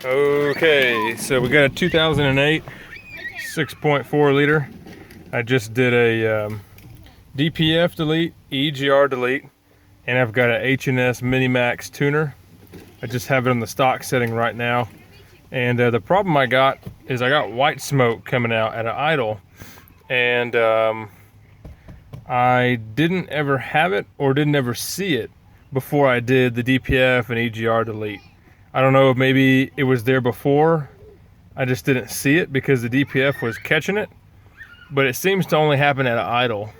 Okay, so we got a 2008 6.4 liter. I just did a DPF delete, EGR delete, and I've got a H&S Minimax tuner. I just have it on the stock setting right now. And the problem I got is I got white smoke coming out at an idle. And I didn't ever have it or didn't ever see it before I did the DPF and EGR delete. I don't know if maybe it was there before. I just didn't see it because the DPF was catching it. But it seems to only happen at an idle.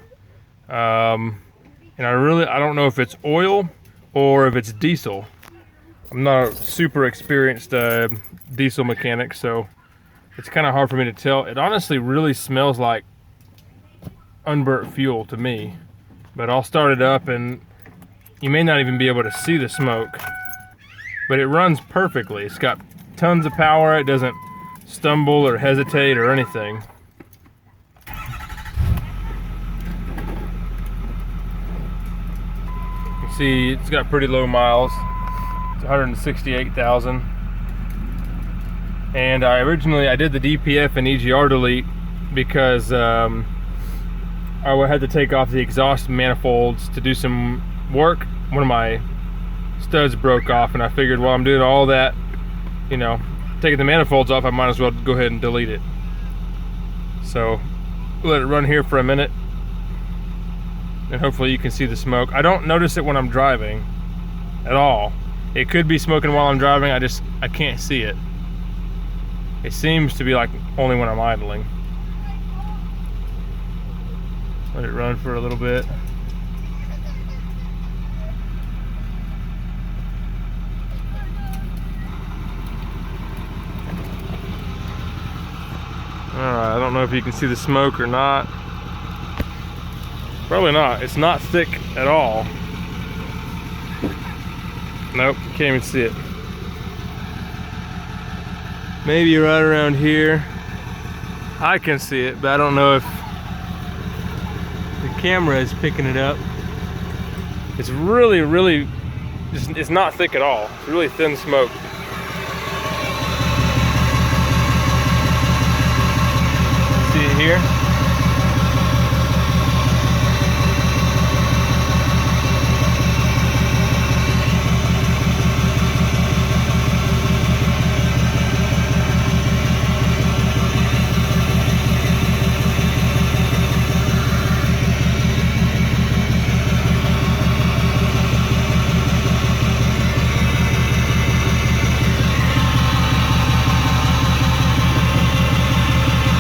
And I don't know if it's oil or if it's diesel. I'm not a super experienced diesel mechanic, so it's kind of hard for me to tell. It honestly really smells like unburnt fuel to me. But I'll start it up and you may not even be able to see the smoke. But it runs perfectly. It's got tons of power. It doesn't stumble or hesitate or anything. You can see it's got pretty low miles. It's 168,000. And I did the DPF and EGR delete because I had to take off the exhaust manifolds to do some work. One of my studs broke off, and I figured while I'm doing all that, you know, taking the manifolds off, I might as well go ahead and delete it. So let it run here for a minute, and hopefully you can see the smoke. I don't notice it when I'm driving at all. It could be smoking while I'm driving, I can't see it. It seems to be like only when I'm idling. Let it run for a little bit. Alright, I don't know if you can see the smoke or not. Probably not. It's not thick at all. Nope, you can't even see it. Maybe right around here. I can see it, but I don't know if the camera is picking it up. It's really, it's not thick at all. It's really thin smoke. See it here?